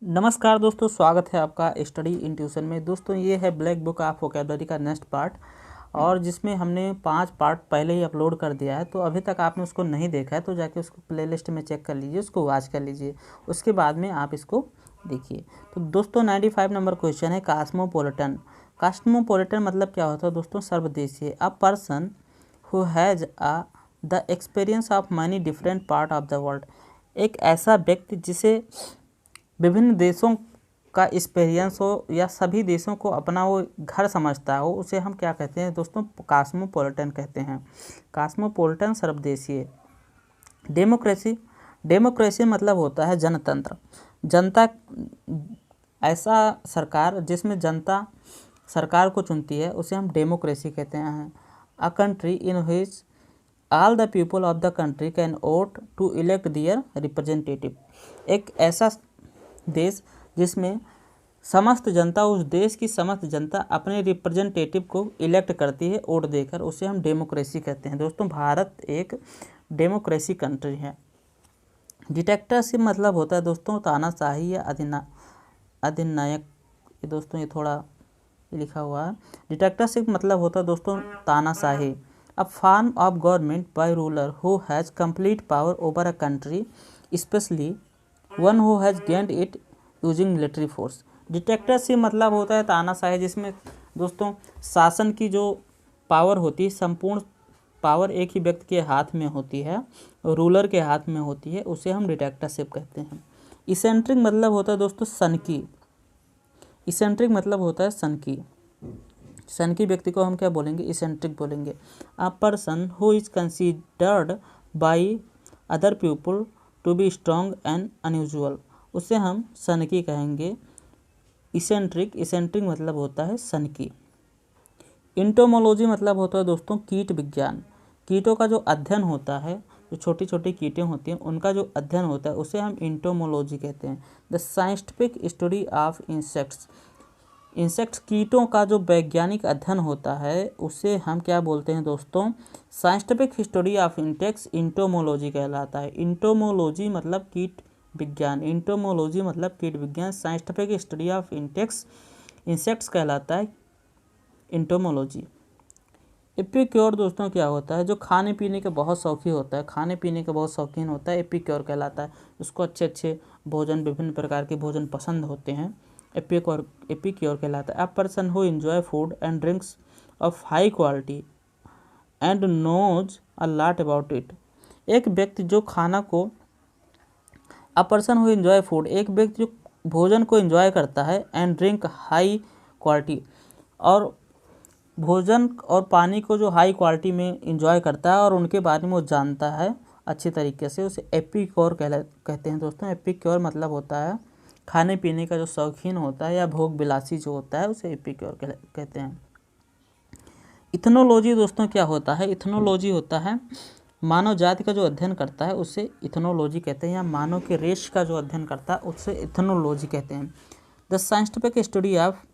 नमस्कार दोस्तों, स्वागत है आपका स्टडी इन ट्यूशन में। दोस्तों ये है ब्लैक बुक ऑफ वोकैबुलरी का नेक्स्ट पार्ट, और जिसमें हमने 5 पार्ट पहले ही अपलोड कर दिया है। तो अभी तक आपने उसको नहीं देखा है तो जाके उसको प्लेलिस्ट में चेक कर लीजिए, उसको वॉच कर लीजिए, उसके बाद में आप इसको देखिए। तो दोस्तों 95 नंबर क्वेश्चन है कॉस्मोपॉलिटन। कॉस्मोपॉलिटन मतलब क्या होता है दोस्तों? सर्वदेशीय। A person who has the experience of many different part of the world. एक ऐसा व्यक्ति जिसे विभिन्न देशों का एक्सपीरियंस हो या सभी देशों को अपना वो घर समझता हो, उसे हम क्या कहते हैं दोस्तों? कॉस्मोपॉलिटन कहते हैं। कॉस्मोपॉलिटन सर्वदेशीय। डेमोक्रेसी। डेमोक्रेसी मतलब होता है जनतंत्र। जनता, ऐसा सरकार जिसमें जनता सरकार को चुनती है उसे हम डेमोक्रेसी कहते हैं। A country in which all the people of the country can vote to elect their representative. एक ऐसा देश जिसमें समस्त जनता, उस देश की समस्त जनता अपने रिप्रेजेंटेटिव को इलेक्ट करती है वोट देकर, उसे हम डेमोक्रेसी कहते हैं। दोस्तों भारत एक डेमोक्रेसी कंट्री है। डिक्टेटरशिप मतलब होता है दोस्तों तानाशाही या अधिनायक। दोस्तों ये थोड़ा लिखा हुआ है। डिक्टेटरशिप मतलब होता है दोस्तों तानाशाही। A form of government by ruler who has complete power over a country, specially one who has gained it using military force. Dictatorship मतलब होता है तानाशाही, जिसमें दोस्तों शासन की जो पावर होती है, संपूर्ण पावर एक ही व्यक्ति के हाथ में होती है, रूलर के हाथ में होती है, उसे हम डिक्टेटरशिप कहते हैं। इसेंट्रिक मतलब होता है दोस्तों सनकी। इसेंट्रिक मतलब होता है सनकी। सनकी व्यक्ति को हम क्या बोलेंगे? इसेंट्रिक बोलेंगे। A person who is considered by other people to be strong and unusual, उसे हम सनकी कहेंगे। इसेंट्रिक। इसेंट्रिक मतलब होता है सनकी। इंटोमोलॉजी मतलब होता है दोस्तों कीट विज्ञान। कीटों का जो अध्ययन होता है, जो छोटी छोटी कीटें होती हैं उनका जो अध्ययन होता है उसे हम इंटोमोलॉजी कहते हैं। The scientific study of insects. Insects, कीटों का जो वैज्ञानिक अध्ययन होता है उसे हम क्या बोलते हैं दोस्तों? Scientific study of insects entomology कहलाता है। इंटोमोलॉजी मतलब कीट विज्ञान। इंटोमोलॉजी मतलब कीट विज्ञान। साइंटिफिक स्टडी ऑफ इंसेक्ट्स कहलाता है इंटोमोलॉजी। एपिक्योर दोस्तों क्या होता है? जो खाने पीने के बहुत शौकीन होता है, खाने पीने के बहुत शौकीन होता है, एपिक्योर कहलाता है। उसको अच्छे अच्छे भोजन, विभिन्न प्रकार के भोजन पसंद होते हैं, एपिक्योर कहलाता है। A person who enjoy food and drinks of high quality and knows a lot about it. एक व्यक्ति जो खाना को, a person who enjoy food, एक व्यक्ति जो भोजन को एंजॉय करता है, एंड ड्रिंक हाई क्वालिटी, और भोजन और पानी को जो हाई क्वालिटी में एंजॉय करता है और उनके बारे में वो जानता है अच्छी तरीके से, उसे एपिक्योर कहते हैं दोस्तों। एपिक्योर मतलब होता है खाने पीने का जो शौकीन होता है या भोग विलासी जो होता है, उसे एपिक्योर कहते हैं। इथनोलॉजी दोस्तों क्या होता है? इथनोलॉजी होता है मानव जाति का जो अध्ययन करता है उसे इथनोलॉजी कहते हैं, या मानव के रेश का जो अध्ययन करता है उससे इथनोलॉजी कहते हैं। The scientific study of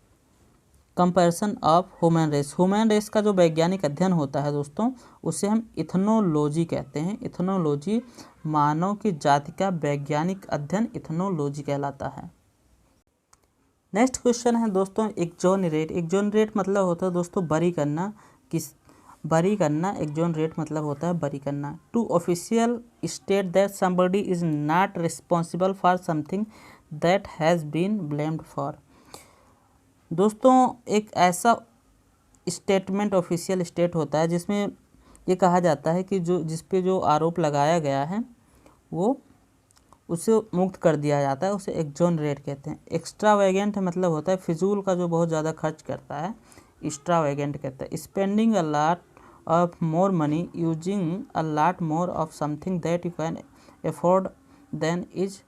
comparison of human race. Human race का जो वैज्ञानिक अध्ययन होता है दोस्तों उसे हम इथनोलॉजी कहते हैं। इथनोलॉजी, मानव की जाति का वैज्ञानिक अध्ययन इथनोलॉजी कहलाता है। नेक्स्ट क्वेश्चन है दोस्तों एक्सोनरेट। एक्सोनरेट मतलब होता है दोस्तों बरी करना। बरी करना, एक्सोनरेट मतलब होता है बरी करना। To official state that somebody is not responsible for something that has been blamed for. दोस्तों एक ऐसा स्टेटमेंट, ऑफिशियल स्टेट होता है जिसमें ये कहा जाता है कि जो जिस पे जो आरोप लगाया गया है वो उसे मुक्त कर दिया जाता है, उसे एक्सोनरेट कहते हैं। एक्स्ट्रावेगेंट मतलब होता है फिजूल का जो बहुत ज़्यादा खर्च करता है, एक्स्ट्रावेगेंट कहते हैं। Spending a lot of more money using a lot more of something that you can afford than is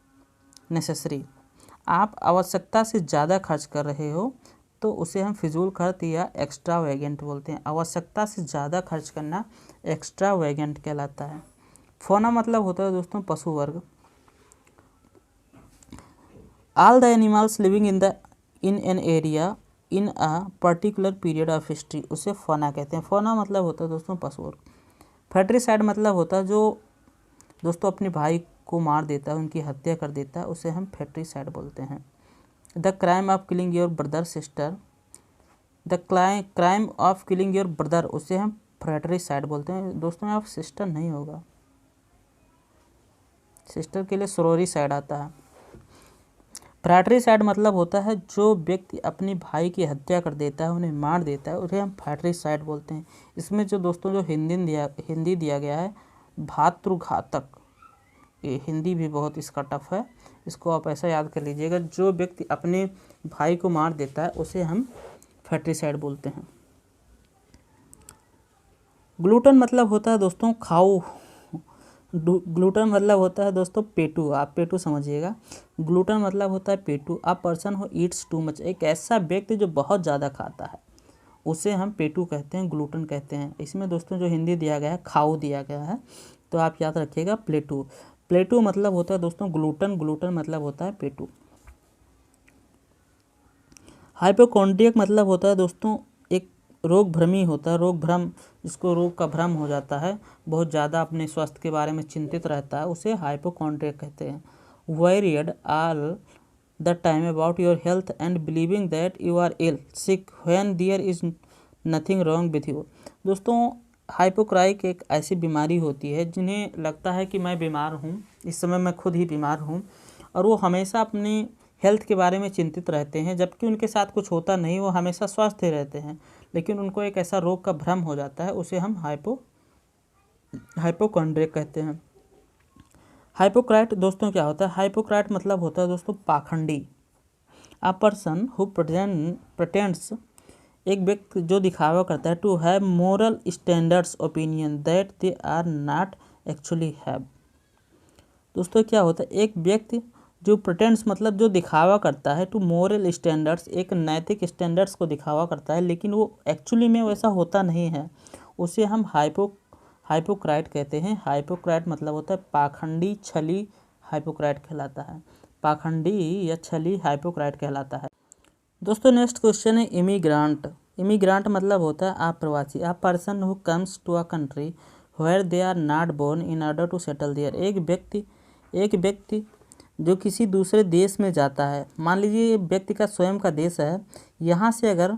necessary. आप आवश्यकता से ज़्यादा खर्च कर रहे हो तो उसे हम फिजूल खर्च या एक्स्ट्रावेगेंट बोलते हैं। आवश्यकता से ज़्यादा खर्च करना एक्स्ट्रावेगेंट कहलाता है। फौना मतलब होता है दोस्तों पशु वर्ग। All the animals living in an area in a particular period of history, उसे फौना कहते हैं। फौना मतलब होता है दोस्तों पशु वर्ग। फैट्रिसाइड मतलब होता है जो दोस्तों अपने भाई को मार देता है, उनकी हत्या कर देता है, उसे हम फैक्ट्रीसाइड बोलते हैं। The crime of killing your brother sister, the crime of killing your brother, उसे हम फ्रैट्रिसाइड बोलते हैं। दोस्तों यहाँ सिस्टर नहीं होगा, सिस्टर के लिए सोरोरिसाइड आता है। फ्रैट्रिसाइड मतलब होता है जो व्यक्ति अपनी भाई की हत्या कर देता है, उन्हें मार देता है, उसे हम फ्रैट्रिसाइड बोलते हैं। इसमें जो दोस्तों जो हिंदी दिया गया है भातृघातक, ये हिंदी भी बहुत इसका टफ है, इसको आप ऐसा याद कर लीजिएगा, जो व्यक्ति अपने भाई को मार देता है उसे हम फ्रैट्रिसाइड बोलते हैं। ग्लूटन मतलब होता है दोस्तों खाऊ, ग्लूटन मतलब होता है दोस्तों पेटू, आप पेटू समझिएगा। ग्लूटन मतलब होता है पेटू। A person who eats too much, एक ऐसा व्यक्ति जो बहुत ज़्यादा खाता है उसे हम पेटू कहते हैं, ग्लूटन कहते हैं। इसमें दोस्तों जो हिंदी दिया गया है खाऊ दिया गया है, तो आप याद रखिएगा प्लेटू। प्लेटू मतलब होता है दोस्तों ग्लूटन, ग्लूटन मतलब होता है पेटू। हाइपोकॉन्ड्रियक मतलब होता है दोस्तों एक रोग भ्रमी होता है, रोग भ्रम, जिसको रोग का भ्रम हो जाता है, बहुत ज़्यादा अपने स्वास्थ्य के बारे में चिंतित रहता है, उसे हाइपोकॉन्ड्रियक कहते हैं। Worried all the time about your health and believing that you are ill sick when there is nothing wrong with you. दोस्तों हाइपोक्राइक एक ऐसी बीमारी होती है जिन्हें लगता है कि मैं बीमार हूँ, इस समय मैं खुद ही बीमार हूँ, और वो हमेशा अपनी हेल्थ के बारे में चिंतित रहते हैं, जबकि उनके साथ कुछ होता नहीं, वो हमेशा स्वस्थ ही रहते हैं, लेकिन उनको एक ऐसा रोग का भ्रम हो जाता है, उसे हम हाइपोकॉन्ड्रियक कहते हैं। हाइपोक्राइट दोस्तों क्या होता है? हाइपोक्राइट मतलब होता है दोस्तों पाखंडी। अ पर्सन हु प्रिटेंड्स, एक व्यक्ति जो दिखावा करता है, to have moral standards opinion that they are not actually have. दोस्तों क्या होता है? एक व्यक्ति जो प्रिटेंड्स मतलब जो दिखावा करता है, टू मोरल स्टैंडर्ड्स, एक नैतिक स्टैंडर्ड्स को दिखावा करता है, लेकिन वो एक्चुअली में वैसा होता नहीं है, उसे हम हाइपोक्राइट कहते हैं। हाइपोक्राइट मतलब होता है पाखंडी, छली, हाइपोक्राइट कहलाता है। पाखंडी या छली हाइपोक्राइट कहलाता है। दोस्तों नेक्स्ट क्वेश्चन है इमिग्रांट। इमिग्रांट मतलब होता है अप्रवासी। A person who comes to a country where they are not born in order to settle there, एक व्यक्ति जो किसी दूसरे देश में जाता है, मान लीजिए व्यक्ति का स्वयं का देश है, यहाँ से अगर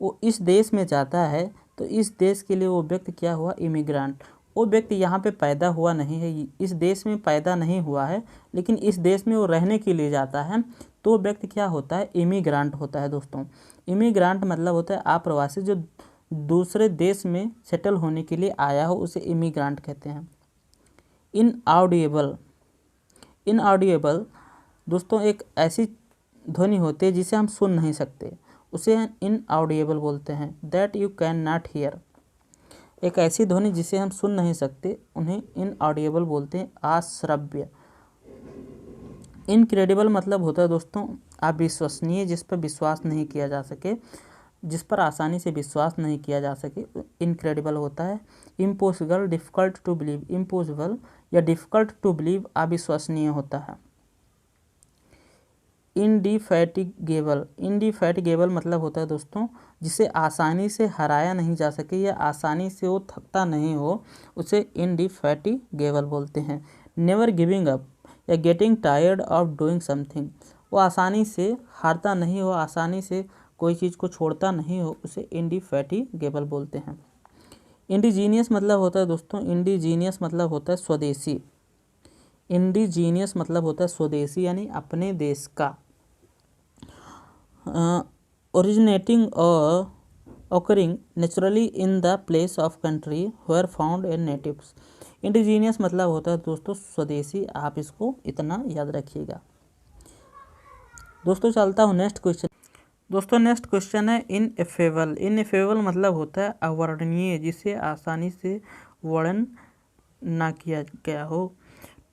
वो इस देश में जाता है तो इस देश के लिए वो व्यक्ति क्या हुआ? इमिग्रांट। वो व्यक्ति यहाँ पे पैदा हुआ नहीं है, इस देश में पैदा नहीं हुआ है, लेकिन इस देश में वो रहने के लिए जाता है, तो व्यक्ति क्या होता है? इमिग्रांट होता है दोस्तों। इमिग्रांट मतलब होता है अप्रवासी, जो दूसरे देश में सेटल होने के लिए आया हो, उसे इमिग्रांट कहते हैं। इनऑडिएबल दोस्तों एक ऐसी ध्वनि होती है जिसे हम सुन नहीं सकते, उसे इनऑडिएबल बोलते हैं। That you can not here, एक ऐसी ध्वनि जिसे हम सुन नहीं सकते, उन्हें इनऑडिएबल बोलते हैं, अश्रव्य। इनक्रेडिबल मतलब होता है दोस्तों अविश्वसनीय, जिस पर विश्वास नहीं किया जा सके, जिस पर आसानी से विश्वास नहीं किया जा सके, इनक्रेडिबल होता है। Impossible, difficult to believe, impossible या डिफ़िकल्ट टू बिलीव अविश्वसनीय होता है। इंडिफैटिगेबल मतलब होता है दोस्तों जिसे आसानी से हराया नहीं जा सके या आसानी से वो थकता नहीं हो, उसे इंडिफैटिगेबल बोलते हैं। नेवर गिविंग अप या getting tired of doing something, वो आसानी से हारता नहीं हो, आसानी से कोई चीज़ को छोड़ता नहीं हो, उसे इंडिफैटिगेबल बोलते हैं। इंडिजीनियस मतलब होता है दोस्तों, इंडिजीनियस मतलब होता है स्वदेशी। इंडिजीनियस मतलब होता है स्वदेशी यानी अपने देश का। ओरिजिनेटिंग और occurring naturally in the place of country where found in natives। Indigenous मतलब होता है दोस्तों स्वदेशी, आप इसको इतना याद रखिएगा। दोस्तों चलता हूँ नेक्स्ट क्वेश्चन। दोस्तों नेक्स्ट क्वेश्चन है इनएफेबल। इनएफेबल मतलब होता है अवर्णनीय, जिसे आसानी से वर्णन ना किया गया हो।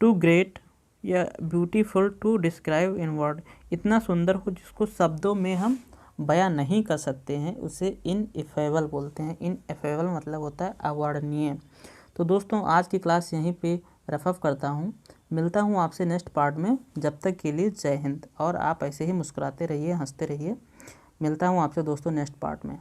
टू ग्रेट या beautiful to describe in word, इतना सुंदर हो जिसको शब्दों में हम बयां नहीं कर सकते हैं, उसे इनएफेबल बोलते हैं। इनएफेबल मतलब होता है अवर्णनीय। तो दोस्तों आज की क्लास यहीं पे रफ अप करता हूँ, मिलता हूँ आपसे नेक्स्ट पार्ट में। जब तक के लिए जय हिंद, और आप ऐसे ही मुस्कुराते रहिए, हंसते रहिए। मिलता हूँ आपसे दोस्तों नेक्स्ट पार्ट में।